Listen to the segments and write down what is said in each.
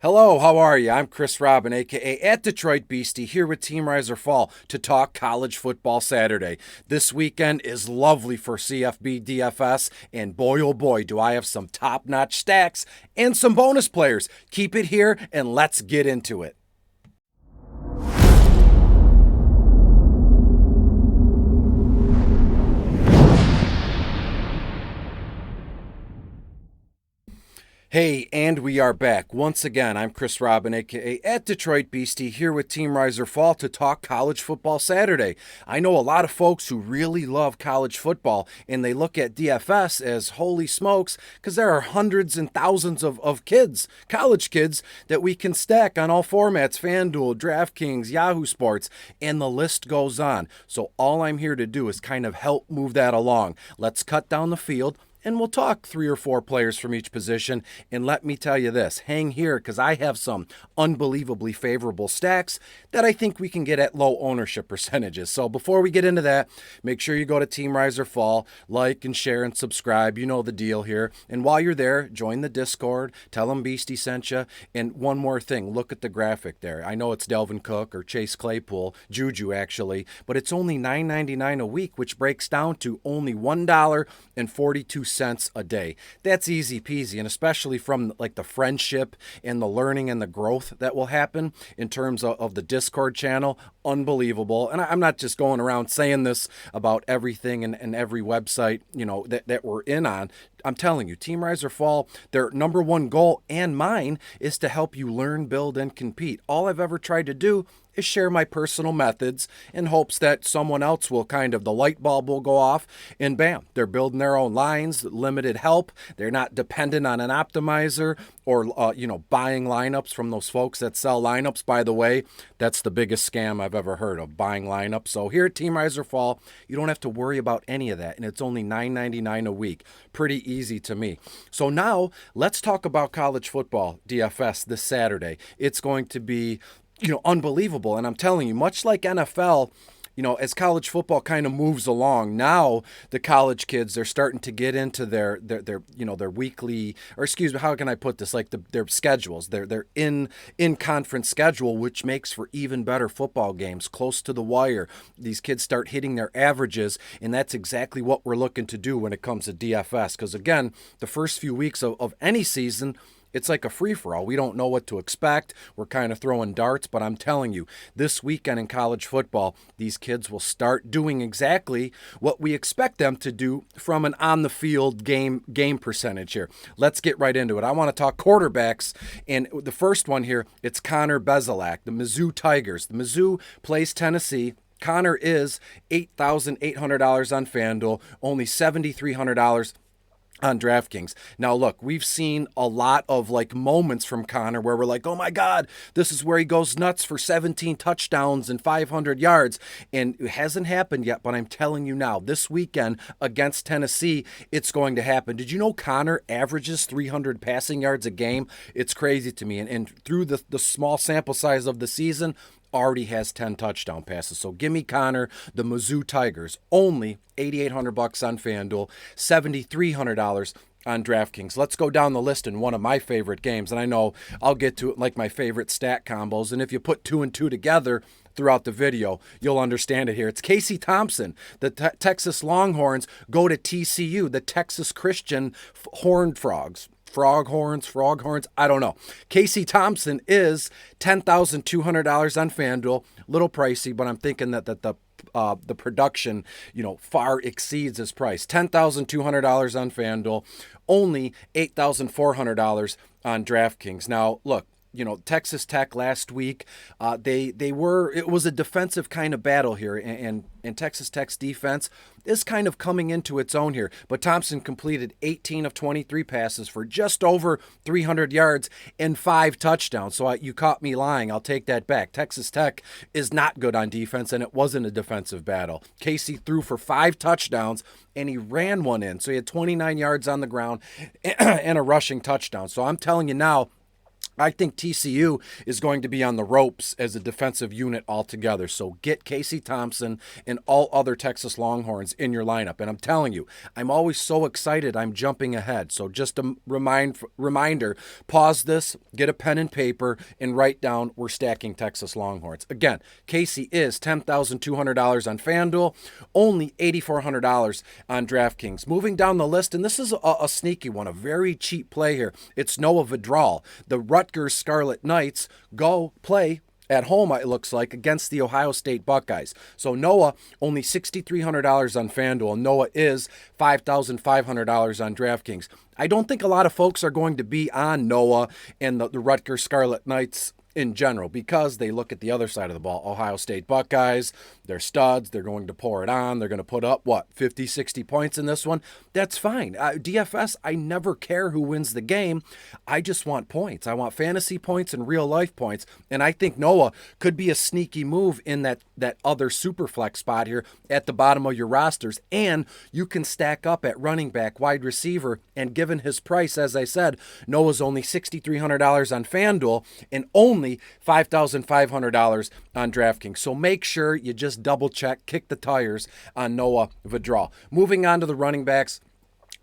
Hello, how are you? I'm Chris Robin, aka at Detroit Beastie, here with Team Rise or Fall to talk college football Saturday. This weekend is lovely for CFB DFS, and boy oh boy do I have some top-notch stacks and some bonus players. Keep it here and let's get into it. Hey, and we are back. Once again, I'm Chris Robin, aka at Detroit Beastie, here with Team Rise or Fall to talk college football Saturday. I know a lot of folks who really love college football, and they look at DFS as holy smokes, because there are hundreds and thousands of kids, college kids, that we can stack on all formats, FanDuel, DraftKings, Yahoo Sports, and the list goes on. So all I'm here to do is kind of help move that along. Let's cut down the field, and we'll talk 3 or 4 players from each position. And let me tell you this, hang here because I have some unbelievably favorable stacks that I think we can get at low ownership percentages. So before we get into that, make sure you go to Team Rise or Fall, like and share and subscribe. You know the deal here. And while you're there, join the Discord, tell them Beastie sent you. And one more thing, look at the graphic there. I know it's Delvin Cook or Chase Claypool, Juju actually, but it's only $9.99 a week, which breaks down to only $1.42 a day. That's easy peasy, and especially from like the friendship and the learning and the growth that will happen in terms of the Discord channel. Unbelievable. And I'm not just going around saying this about everything and every website, you know, that we're in on. I'm telling you, Team Rise or Fall, their number one goal and mine is to help you learn, build, and compete. All I've ever tried to do is share my personal methods in hopes that someone else will the light bulb will go off and bam, they're building their own lines, limited help. They're not dependent on an optimizer or, buying lineups from those folks that sell lineups. By the way, that's the biggest scam I've ever heard of, buying lineups. So here at Team Rise or Fall, you don't have to worry about any of that. And it's only $9.99 a week. Pretty easy to me. So now let's talk about college football DFS this Saturday. It's going to be unbelievable. And I'm telling you, much like NFL, as college football kind of moves along, now the college kids, they're starting to get into their weekly, or excuse me, how can I put this? Like their schedules, their in conference schedule, which makes for even better football games, close to the wire. These kids start hitting their averages, and that's exactly what we're looking to do when it comes to DFS. Because again, the first few weeks of any season, it's like a free-for-all. We don't know what to expect. We're kind of throwing darts, but I'm telling you, this weekend in college football, these kids will start doing exactly what we expect them to do from an on-the-field game percentage here. Let's get right into it. I want to talk quarterbacks, and the first one here, it's Connor Bezelak, the Mizzou Tigers. The Mizzou plays Tennessee. Connor is $8,800 on FanDuel, only $7,300 on DraftKings. Now, look, we've seen a lot of moments from Connor where we're like, oh my God, this is where he goes nuts for 17 touchdowns and 500 yards. And it hasn't happened yet, but I'm telling you now, this weekend against Tennessee, it's going to happen. Did you know Connor averages 300 passing yards a game? It's crazy to me. And through the small sample size of the season, already has 10 touchdown passes. So give me Connor, the Mizzou Tigers, only $8,800 on FanDuel, $7,300 on DraftKings. Let's go down the list in one of my favorite games, and I know I'll get to it like my favorite stat combos, and if you put 2 and 2 together throughout the video, you'll understand it here. It's Casey Thompson. The Texas Longhorns go to TCU, the Texas Christian Horned Frogs. Froghorns, I don't know. Casey Thompson is $10,200 on FanDuel. Little pricey, but I'm thinking that the production, far exceeds his price. $10,200 on FanDuel, only $8,400 on DraftKings. Now, look, Texas Tech last week, it was a defensive kind of battle here, and Texas Tech's defense is kind of coming into its own here. But Thompson completed 18 of 23 passes for just over 300 yards and 5 touchdowns. So you caught me lying. I'll take that back. Texas Tech is not good on defense, and it wasn't a defensive battle. Casey threw for 5 touchdowns, and he ran one in. So he had 29 yards on the ground and a rushing touchdown. So I'm telling you now, I think TCU is going to be on the ropes as a defensive unit altogether. So get Casey Thompson and all other Texas Longhorns in your lineup. And I'm telling you, I'm always so excited I'm jumping ahead. So just a reminder, pause this, get a pen and paper, and write down we're stacking Texas Longhorns. Again, Casey is $10,200 on FanDuel, only $8,400 on DraftKings. Moving down the list, and this is a sneaky one, a very cheap play here. It's Noah Vidral. The Rutgers Scarlet Knights go play at home, it looks like, against the Ohio State Buckeyes. So Noah, only $6,300 on FanDuel. Noah is $5,500 on DraftKings. I don't think a lot of folks are going to be on Noah and the Rutgers Scarlet Knights in general, because they look at the other side of the ball. Ohio State Buckeyes, they're studs. They're going to pour it on. They're going to put up, 50, 60 points in this one? That's fine. DFS, I never care who wins the game. I just want points. I want fantasy points and real life points. And I think Noah could be a sneaky move in that other super flex spot here at the bottom of your rosters. And you can stack up at running back, wide receiver, and given his price, as I said, Noah's only $6,300 on FanDuel and only $5,500 on DraftKings. So make sure you just double check, kick the tires on Noah Vidral. Moving on to the running backs.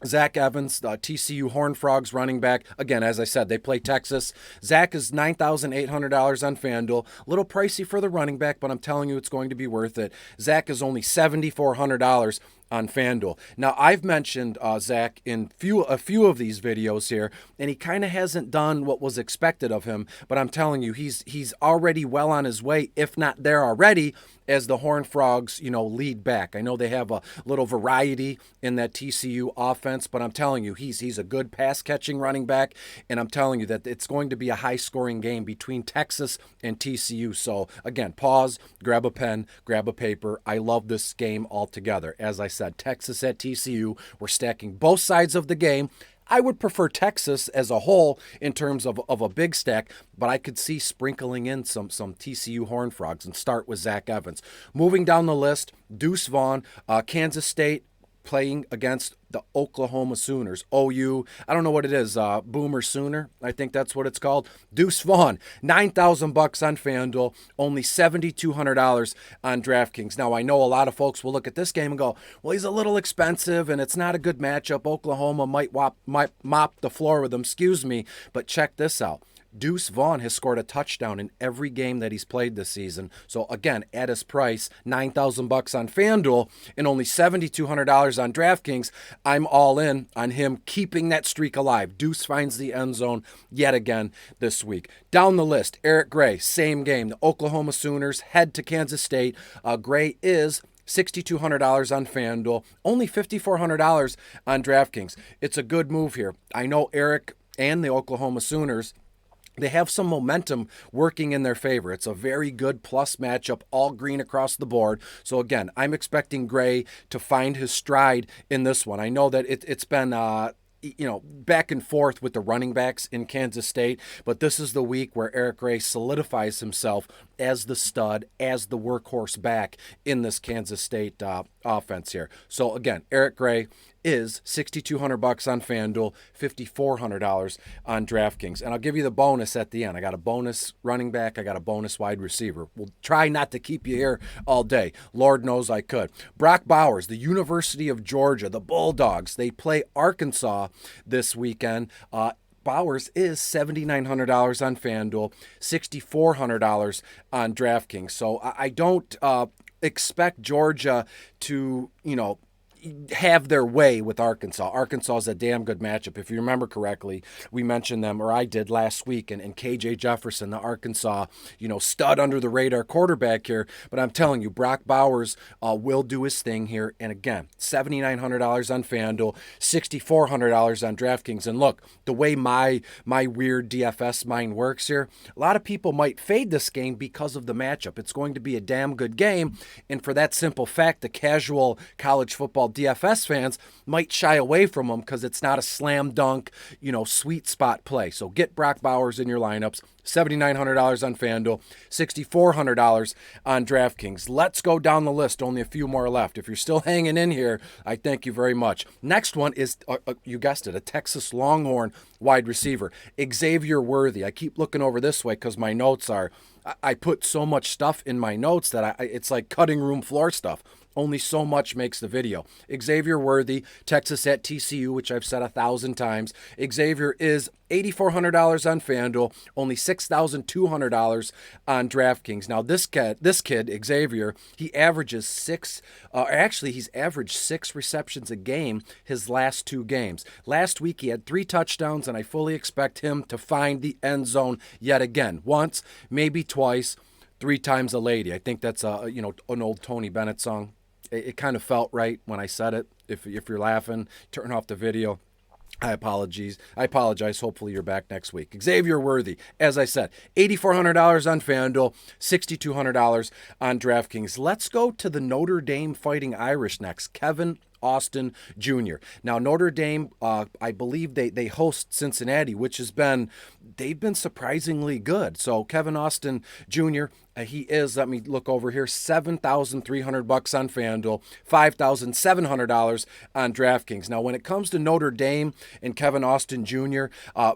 Zach Evans, TCU Horned Frogs running back. Again, as I said, they play Texas. Zach is $9,800 on FanDuel. A little pricey for the running back, but I'm telling you it's going to be worth it. Zach is only $7,400 on FanDuel. Now, I've mentioned Zach in a few of these videos here, and he kind of hasn't done what was expected of him, but I'm telling you, he's already well on his way, if not there already, as the Horned Frogs, lead back. I know they have a little variety in that TCU offense, but I'm telling you, he's a good pass-catching running back, and I'm telling you that it's going to be a high-scoring game between Texas and TCU. So, again, pause, grab a pen, grab a paper. I love this game altogether. As I said, Texas at TCU, we're stacking both sides of the game. I would prefer Texas as a whole in terms of a big stack, but I could see sprinkling in some TCU Horned Frogs and start with Zach Evans. Moving down the list, Deuce Vaughn, Kansas State, playing against the Oklahoma Sooners. OU, I don't know what it is, Boomer Sooner, I think that's what it's called. Deuce Vaughn, $9,000 on FanDuel, only $7,200 on DraftKings. Now, I know a lot of folks will look at this game and go, well, he's a little expensive and it's not a good matchup. Oklahoma might mop the floor with him, but check this out. Deuce Vaughn has scored a touchdown in every game that he's played this season. So again, at his price, $9,000 on FanDuel and only $7,200 on DraftKings, I'm all in on him keeping that streak alive. Deuce finds the end zone yet again this week. Down the list, Eric Gray, same game. The Oklahoma Sooners head to Kansas State. Gray is $6,200 on FanDuel, only $5,400 on DraftKings. It's a good move here. I know Eric and the Oklahoma Sooners, they have some momentum working in their favor. It's a very good plus matchup, all green across the board. So again, I'm expecting Gray to find his stride in this one. I know that it's been back and forth with the running backs in Kansas State, but this is the week where Eric Gray solidifies himself as the stud, as the workhorse back in this Kansas State offense here. So again, Eric Gray is $6,200 on FanDuel, $5,400 on DraftKings. And I'll give you the bonus at the end. I got a bonus running back. I got a bonus wide receiver. We'll try not to keep you here all day. Lord knows I could. Brock Bowers, the University of Georgia, the Bulldogs, they play Arkansas this weekend. Bowers is $7,900 on FanDuel, $6,400 on DraftKings. So I don't expect Georgia to, have their way with Arkansas. Arkansas is a damn good matchup. If you remember correctly, we mentioned them, or I did last week, and KJ Jefferson, the Arkansas, stud under the radar quarterback here. But I'm telling you, Brock Bowers will do his thing here. And again, $7,900 on FanDuel, $6,400 on DraftKings. And look, the way my weird DFS mind works here, a lot of people might fade this game because of the matchup. It's going to be a damn good game. And for that simple fact, the casual college football DFS fans might shy away from him because it's not a slam dunk, sweet spot play. So get Brock Bowers in your lineups. $7,900 on FanDuel, $6,400 on DraftKings. Let's go down the list. Only a few more left. If you're still hanging in here, I thank you very much. Next one is, you guessed it, a Texas Longhorn wide receiver, Xavier Worthy. I keep looking over this way because my notes are, I put so much stuff in my notes that it's like cutting room floor stuff. Only so much makes the video. Xavier Worthy, Texas at TCU, which I've said 1,000 times. Xavier is $8,400 on FanDuel, only $6,200 on DraftKings. Now, this kid, Xavier, he averages he's averaged 6 receptions a game his last 2 games. Last week, he had 3 touchdowns, and I fully expect him to find the end zone yet again. Once, maybe twice, 3 times a lady. I think that's an old Tony Bennett song. It kind of felt right when I said it. If you're laughing, turn off the video. I apologize. Hopefully you're back next week. Xavier Worthy, as I said, $8,400 on FanDuel, $6,200 on DraftKings. Let's go to the Notre Dame Fighting Irish next. Kevin Austin Jr. Now, Notre Dame, I believe they host Cincinnati, which they've been surprisingly good. So Kevin Austin Jr., he is, let me look over here, $7,300 on FanDuel, $5,700 on DraftKings. Now, when it comes to Notre Dame and Kevin Austin Jr.,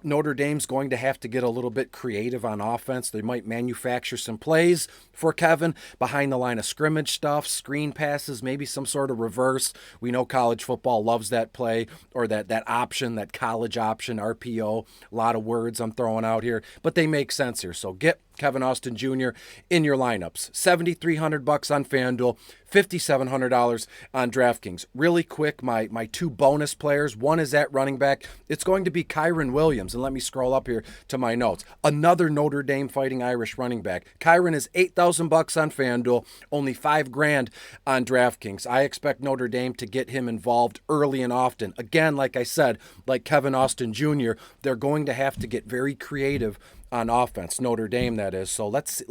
Notre Dame's going to have to get a little bit creative on offense. They might manufacture some plays for Kevin, behind the line of scrimmage stuff, screen passes, maybe some sort of reverse. We know college football loves that play, or that option, that college option, RPO. A lot of words I'm throwing out here, but they make sense here. So get Kevin Austin Jr. in your lineups. $7,300 on FanDuel, $5,700 on DraftKings. Really quick, my 2 bonus players. One is at running back. It's going to be Kyren Williams. And let me scroll up here to my notes. Another Notre Dame Fighting Irish running back. Kyren is $8,000 on FanDuel, only $5,000 on DraftKings. I expect Notre Dame to get him involved early and often. Again, like I said, like Kevin Austin Jr., they're going to have to get very creative on offense, Notre Dame, that is. So let's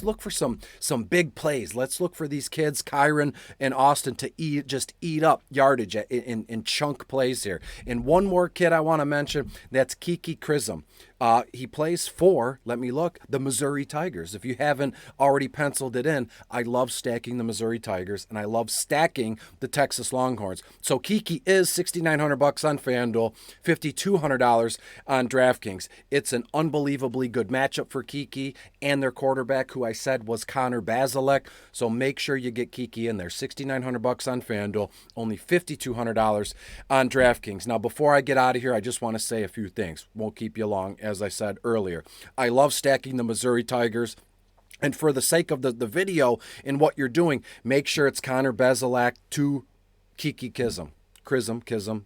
look for some big plays. Let's look for these kids, Kyren and Austin, to eat up yardage in chunk plays here. And one more kid I want to mention, that's Kiki Crism. He plays for, let me look, the Missouri Tigers. If you haven't already penciled it in, I love stacking the Missouri Tigers, and I love stacking the Texas Longhorns. So Kiki is $6,900 on FanDuel, $5,200 on DraftKings. It's an unbelievably good matchup for Kiki and their quarterback, who I said was Connor Bazelak. So make sure you get Kiki in there. $6,900 on FanDuel, only $5,200 on DraftKings. Now, before I get out of here, I just want to say a few things. Won't keep you long. As I said earlier, I love stacking the Missouri Tigers. And for the sake of the video and what you're doing, make sure it's Connor Bazelak to Kiki Crism,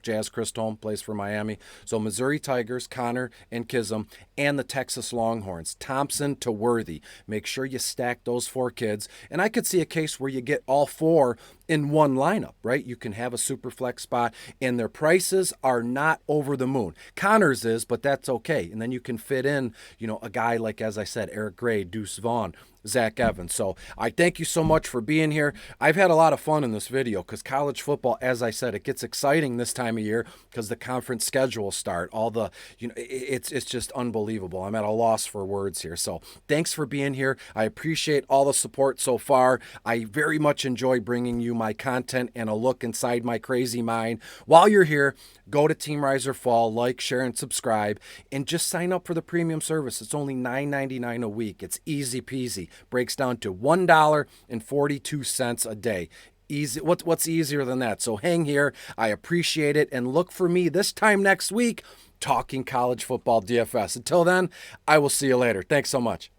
Jazz Christome plays for Miami. So Missouri Tigers, Connor and Chisholm, and the Texas Longhorns, Thompson to Worthy. Make sure you stack those 4 kids. And I could see a case where you get all 4 in one lineup, right? You can have a super flex spot, and their prices are not over the moon. Connor's is, but that's okay. And then you can fit in, a guy like, as I said, Eric Gray, Deuce Vaughn, Zach Evans. So I thank you so much for being here. I've had a lot of fun in this video because college football, as I said, it gets exciting this time of year because the conference schedules start. All the, it's just unbelievable. I'm at a loss for words here. So thanks for being here. I appreciate all the support so far. I very much enjoy bringing you my content and a look inside my crazy mind. While you're here, go to teamriseorfall, like, share, and subscribe, and just sign up for the premium service. It's only $9.99 a week. It's easy peasy. Breaks down to $1.42 a day. Easy. What's easier than that? So hang here. I appreciate it, and look for me this time next week talking college football DFS. Until then, I will see you later. Thanks so much.